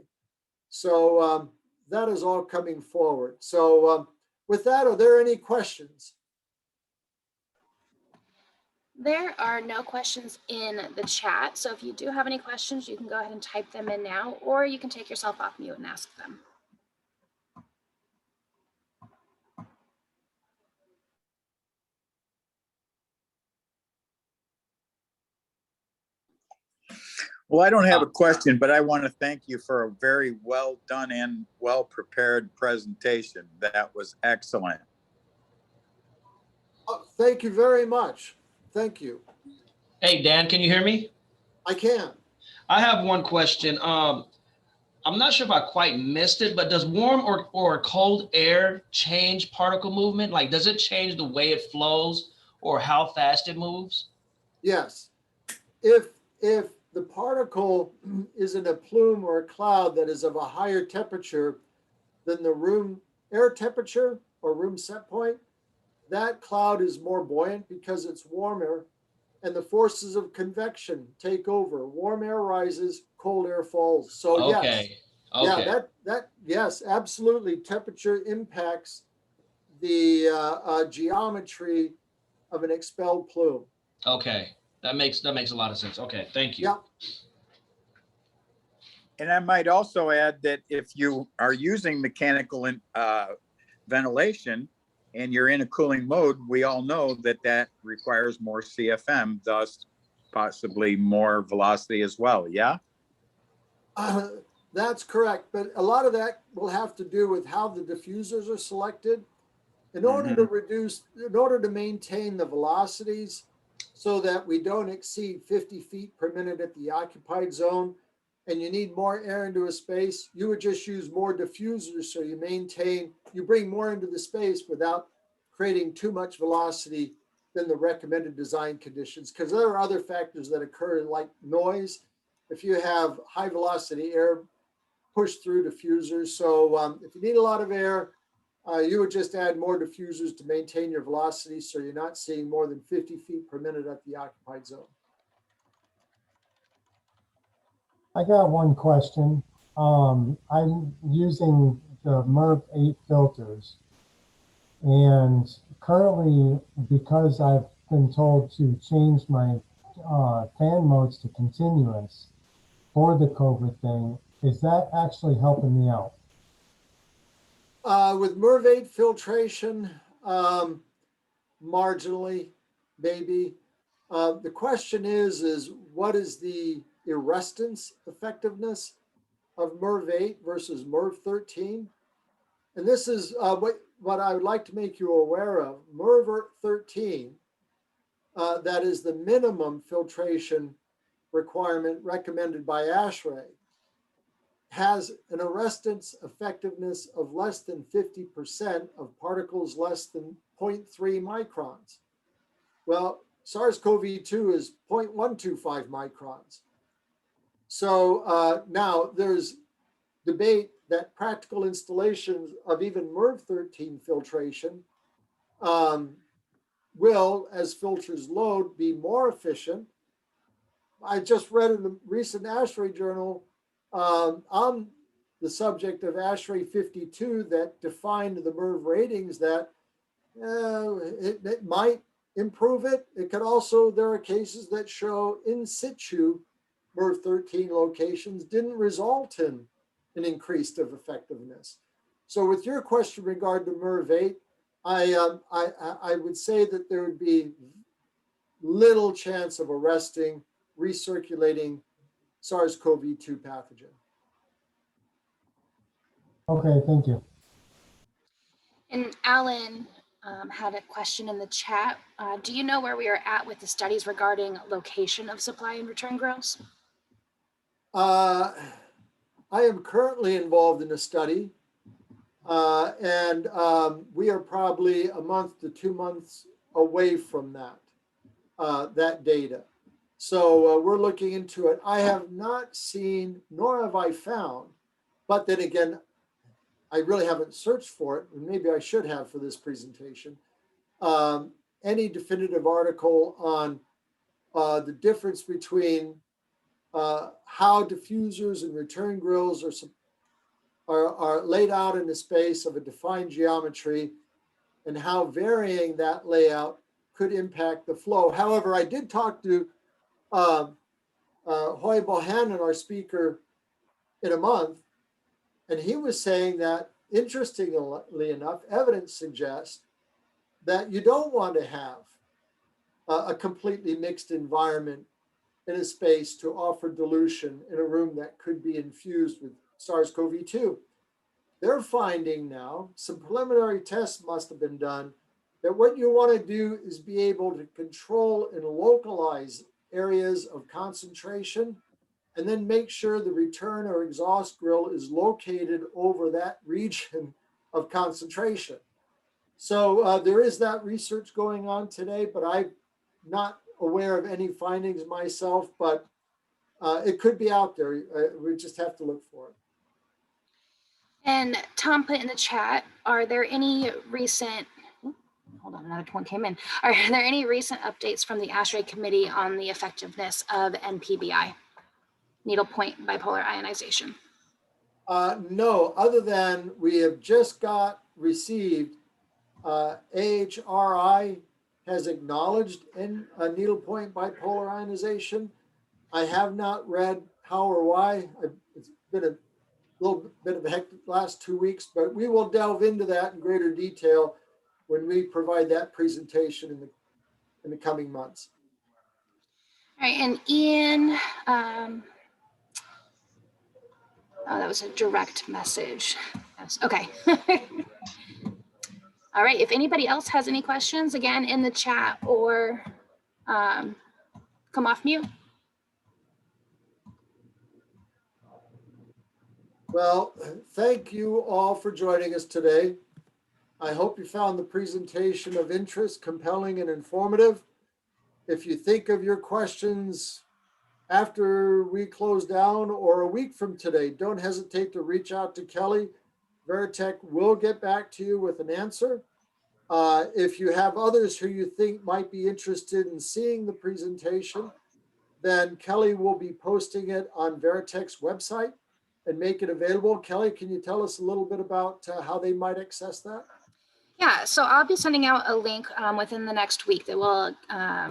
So that is all coming forward. So with that, are there any questions? There are no questions in the chat. So if you do have any questions, you can go ahead and type them in now, or you can take yourself off mute and ask them. Well, I don't have a question, but I want to thank you for a very well done and well prepared presentation. That was excellent. Oh, thank you very much. Thank you. Hey, Dan, can you hear me? I can. I have one question. I'm not sure if I quite missed it, but does warm or cold air change particle movement? Like, does it change the way it flows or how fast it moves? Yes. If the particle is in a plume or a cloud that is of a higher temperature than the room air temperature or room set point, that cloud is more buoyant because it's warmer and the forces of convection take over. Warm air rises, cold air falls. So yes, Okay. yeah, Okay. yes, absolutely. Temperature impacts the geometry of an expelled plume. Okay. That makes a lot of sense. Okay. Thank you. Yeah. And I might also add that if you are using mechanical ventilation and you're in a cooling mode, we all know that that requires more CFM, thus possibly more velocity as well. Yeah. That's correct. But a lot of that will have to do with how the diffusers are selected. In order to maintain the velocities so that we don't exceed 50 feet per minute at the occupied zone, and you need more air into a space, you would just use more diffusers so you bring more into the space without creating too much velocity than the recommended design conditions. Because there are other factors that occur like noise. If you have high velocity air pushed through diffusers. So if you need a lot of air, you would just add more diffusers to maintain your velocity so you're not seeing more than 50 feet per minute at the occupied zone. I got one question. I'm using the MERV 8 filters, and currently, because I've been told to change my fan modes to continuous for the COVID thing, is that actually helping me out? With MERV 8 filtration, marginally, maybe. The question is what is the irrestance effectiveness of MERV 8 versus MERV 13? And this is what I would like to make you aware of. MERV 13, that is the minimum filtration requirement recommended by ASHRAE, has an arrestance effectiveness of less than 50% of particles less than 0.3 microns. Well, SARS-CoV-2 is 0.125 microns. So now there's debate that practical installations of even MERV 13 filtration will, as filters load, be more efficient. I just read in the recent ASHRAE journal on the subject of ASHRAE 52 that defined the MERV ratings that it might improve it. It could also, there are cases that show in situ MERV 13 locations didn't result in an increase of effectiveness. So with your question regard to MERV 8, I would say that there would be little chance of arresting recirculating SARS-CoV-2 pathogen. Okay, thank you. And Alan had a question in the chat. Do you know where we are at with the studies regarding location of supply and return grills? I am currently involved in a study, and we are probably a month to 2 months away from that data. So we're looking into it. I have not seen, nor have I found, but then again, I really haven't searched for it, and maybe I should have for this presentation, any definitive article on the difference between how diffusers and return grills are laid out in the space of a defined geometry and how varying that layout could impact the flow. However, I did talk to Hahne, our speaker, in a month, and he was saying that, interestingly enough, evidence suggests that you don't want to have a completely mixed environment in a space to offer dilution in a room that could be infused with SARS-CoV-2. They're finding now, some preliminary tests must have been done, that what you want to do is be able to control and localize areas of concentration and then make sure the return or exhaust grill is located over that region of concentration. So there is that research going on today, but I'm not aware of any findings myself. But it could be out there. We just have to look for it. And Tom put in the chat, are there any recent, hold on, another one came in. Are there any recent updates from the ASHRAE committee on the effectiveness of NPBI, needle point bipolar ionization? No, other than we have just received AHRI has acknowledged in a needle point bipolar ionization. I have not read how or why. It's been a little bit of a hectic last 2 weeks, but we will delve into that in greater detail when we provide that presentation in the coming months. All right, and Ian, oh, that was a direct message. Yes, okay. All right, if anybody else has any questions, again, in the chat or come off mute. Well, thank you all for joining us today. I hope you found the presentation of interest, compelling, and informative. If you think of your questions after we close down or a week from today, don't hesitate to reach out to Kelly. Varitec will get back to you with an answer. If you have others who you think might be interested in seeing the presentation, then Kelly will be posting it on Varitec's website and make it available. Kelly, can you tell us a little bit about how they might access that? Yeah, so I'll be sending out a link within the next week that will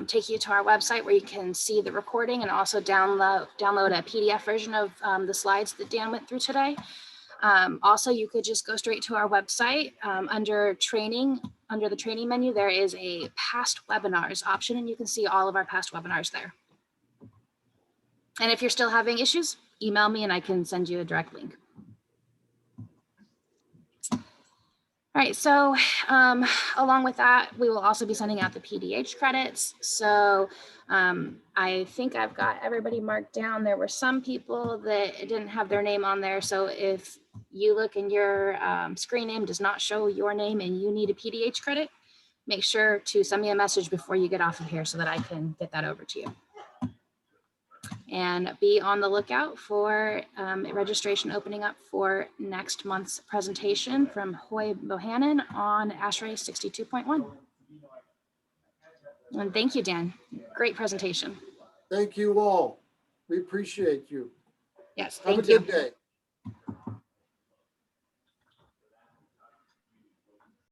take you to our website where you can see the recording and also download a PDF version of the slides that Dan went through today. Also, you could just go straight to our website under training. Under the training menu, there is a past webinars option, and you can see all of our past webinars there. And if you're still having issues, email me and I can send you a direct link. All right, so along with that, we will also be sending out the PDH credits. So I think I've got everybody marked down. There were some people that didn't have their name on there. So if you look and your screen name does not show your name and you need a PDH credit, make sure to send me a message before you get off of here so that I can get that over to you. And be on the lookout for registration opening up for next month's presentation from Hoy Bohannon on ASHRAE 62.1. And thank you, Dan. Great presentation. Thank you all. We appreciate you. Yes, Have a thank you. good day.